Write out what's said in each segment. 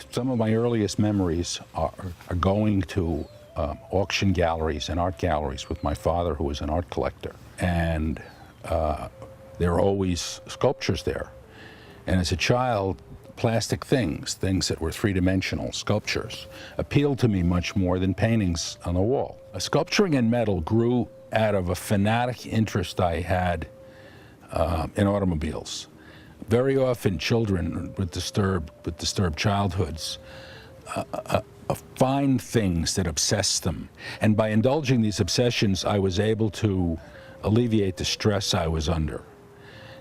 Some of my earliest memories are going to auction galleries and art galleries with my father, who was an art collector. And there were always sculptures there. And as a child, plastic things that were three-dimensional sculptures, appealed to me much more than paintings on the wall. Sculpturing in metal grew out of a fanatic interest I had in automobiles. Very often children with disturbed childhoods find things that obsess them. And by indulging these obsessions, I was able to alleviate the stress I was under.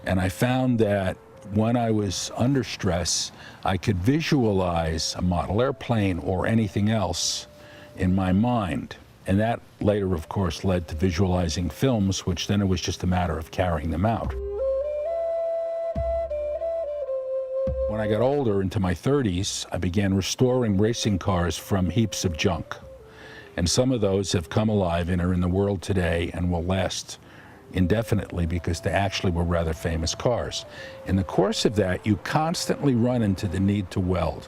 And I found that when I was under stress, I could visualize a model airplane or anything else in my mind. And that later, of course, led to visualizing films, which then it was just a matter of carrying them out. When I got older, into my 30s, I began restoring racing cars from heaps of junk. And some of those have come alive and are in the world today and will last indefinitely because they actually were rather famous cars. In the course of that, you constantly run into the need to weld.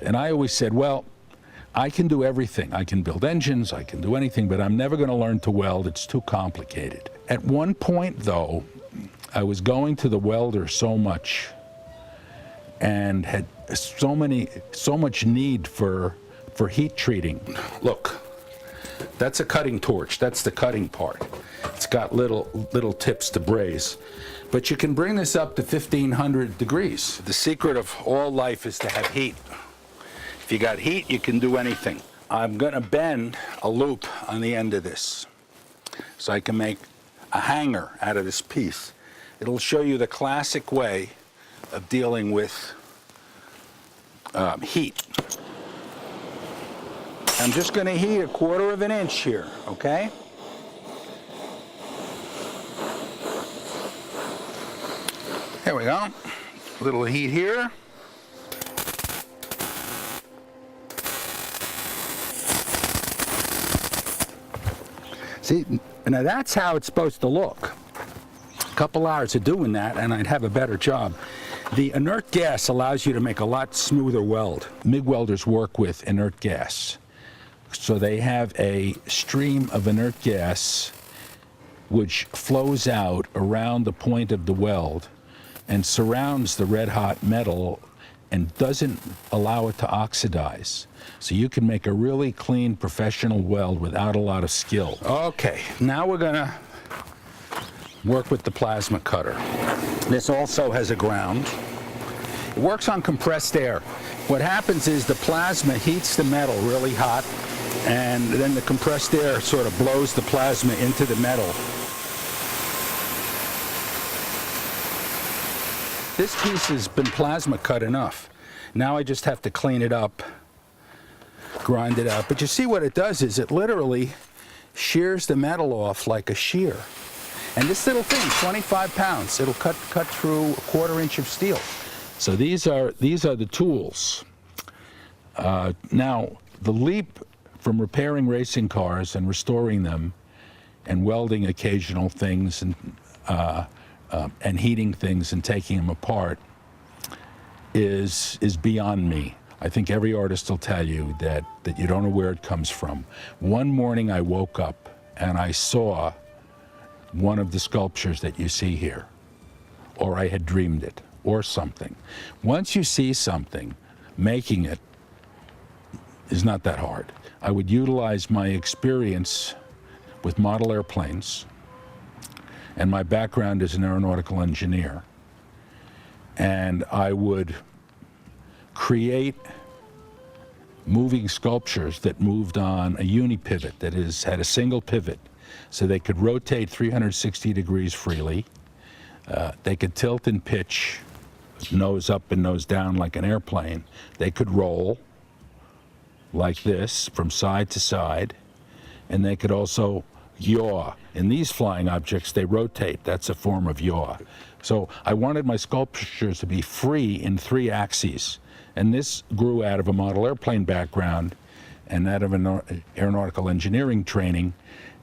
And I always said, well, I can do everything. I can build engines, I can do anything, but I'm never going to learn to weld. It's too complicated. At one point, though, I was going to the welder so much and had so much need for heat treating. Look, that's a cutting torch. That's the cutting part. It's got little tips to braze. But you can bring this up to 1,500 degrees. The secret of all life is to have heat. If you got heat, you can do anything. I'm gonna bend a loop on the end of this so I can make a hanger out of this piece. It'll show you the classic way of dealing with heat. I'm just going to heat 1/4 of an inch here, okay? There we go. A little heat here. See, now that's how it's supposed to look. A couple hours of doing that and I'd have a better job. The inert gas allows you to make a lot smoother weld. MIG welders work with inert gas. So they have a stream of inert gas which flows out around the point of the weld and surrounds the red hot metal and doesn't allow it to oxidize. So you can make a really clean professional weld without a lot of skill. Okay, now we're gonna work with the plasma cutter. This also has a ground. It works on compressed air. What happens is the plasma heats the metal really hot, and then the compressed air sort of blows the plasma into the metal. This piece has been plasma cut enough. Now I just have to clean it up, grind it out. But you see what it does is it literally shears the metal off like a shear. And this little thing, 25 pounds, it'll cut through 1/4 inch of steel. So these are the tools. Now, the leap from repairing racing cars and restoring them and welding occasional things and heating things and taking them apart is beyond me. I think every artist will tell you that you don't know where it comes from. One morning I woke up and I saw one of the sculptures that you see here, or I had dreamed it, or something. Once you see something, making it is not that hard. I would utilize my experience with model airplanes and my background as an aeronautical engineer, and I would create moving sculptures that moved on a uni-pivot, that is, had a single pivot, so they could rotate 360 degrees freely. They could tilt and pitch, nose up and nose down like an airplane. They could roll like this from side to side, and they could also yaw. In these flying objects, they rotate. That's a form of yaw. So I wanted my sculptures to be free in 3 axes, and this grew out of a model airplane background and out of an aeronautical engineering training.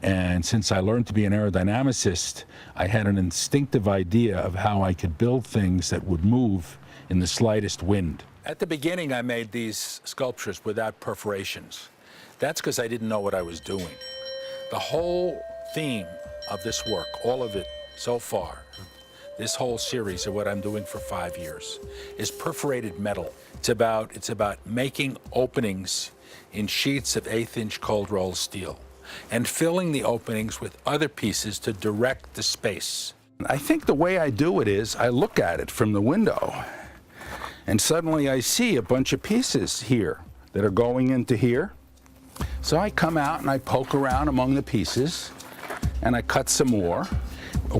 And since I learned to be an aerodynamicist, I had an instinctive idea of how I could build things that would move in the slightest wind. At the beginning, I made these sculptures without perforations. That's because I didn't know what I was doing. The whole theme of this work, all of it so far, this whole series of what I'm doing for 5 years, is perforated metal. It's about making openings in sheets of 1/8-inch cold rolled steel and filling the openings with other pieces to direct the space. I think the way I do it is I look at it from the window, and suddenly I see a bunch of pieces here that are going into here. So I come out and I poke around among the pieces, and I cut some more.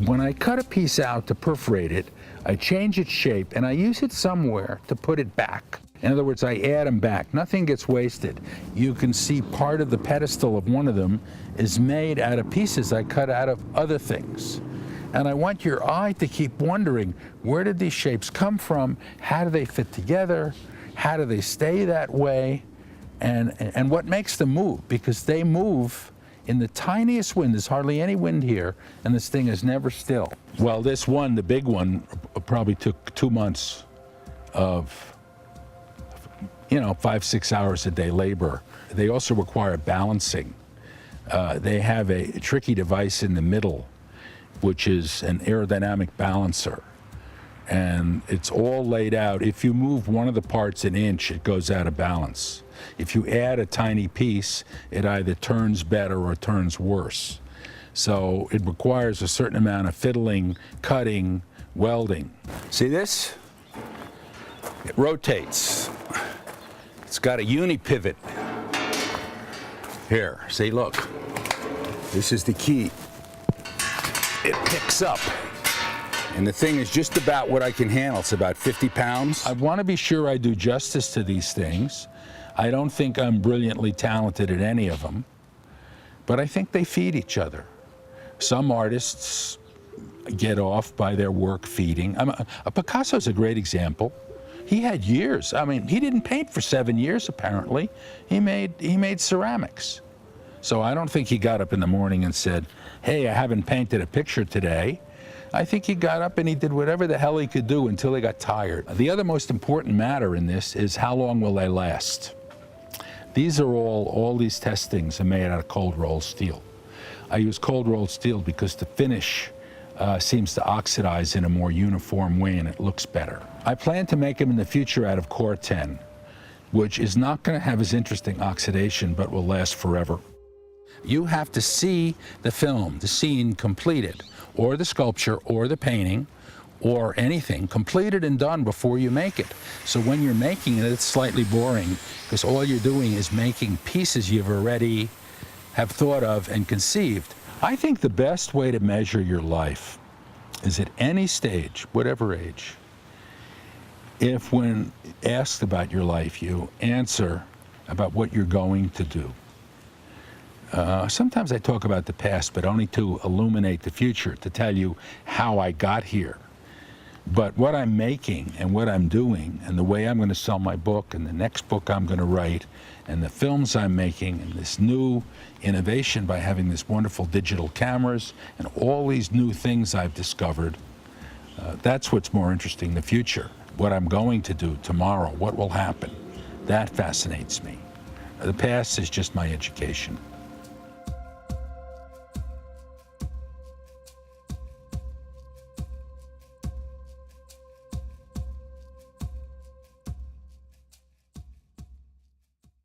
When I cut a piece out to perforate it, I change its shape, and I use it somewhere to put it back. In other words, I add them back. Nothing gets wasted. You can see part of the pedestal of one of them is made out of pieces I cut out of other things. And I want your eye to keep wondering, where did these shapes come from? How do they fit together? How do they stay that way? And what makes them move? Because they move in the tiniest wind. There's hardly any wind here, and this thing is never still. Well, this one, the big one, probably took 2 months of 5-6 hours a day labor. They also require balancing. They have a tricky device in the middle, which is an aerodynamic balancer. And it's all laid out. If you move one of the parts an inch, it goes out of balance. If you add a tiny piece, it either turns better or turns worse. So it requires a certain amount of fiddling, cutting, welding. See this? It rotates. It's got a uni-pivot. Here, see, look. This is the key. It picks up. And the thing is just about what I can handle. It's about 50 pounds. I want to be sure I do justice to these things. I don't think I'm brilliantly talented at any of them, but I think they feed each other. Some artists get off by their work feeding. Picasso's a great example. He had years. I mean, he didn't paint for 7 years, apparently. He made ceramics. So I don't think he got up in the morning and said, hey, I haven't painted a picture today. I think he got up and he did whatever the hell he could do until he got tired. The other most important matter in this is how long will they last? These are all these testings are made out of cold rolled steel. I use cold rolled steel because the finish seems to oxidize in a more uniform way and it looks better. I plan to make them in the future out of Corten, which is not going to have as interesting oxidation but will last forever. You have to see the film, the scene completed, or the sculpture, or the painting, or anything completed and done before you make it. So when you're making it, it's slightly boring because all you're doing is making pieces you've already have thought of and conceived. I think the best way to measure your life is at any stage, whatever age, if when asked about your life, you answer about what you're going to do. Sometimes I talk about the past, but only to illuminate the future, to tell you how I got here. But what I'm making and what I'm doing and the way I'm going to sell my book and the next book I'm going to write and the films I'm making and this new innovation by having this wonderful digital cameras and all these new things I've discovered, that's what's more interesting, the future. What I'm going to do tomorrow, what will happen, that fascinates me. The past is just my education.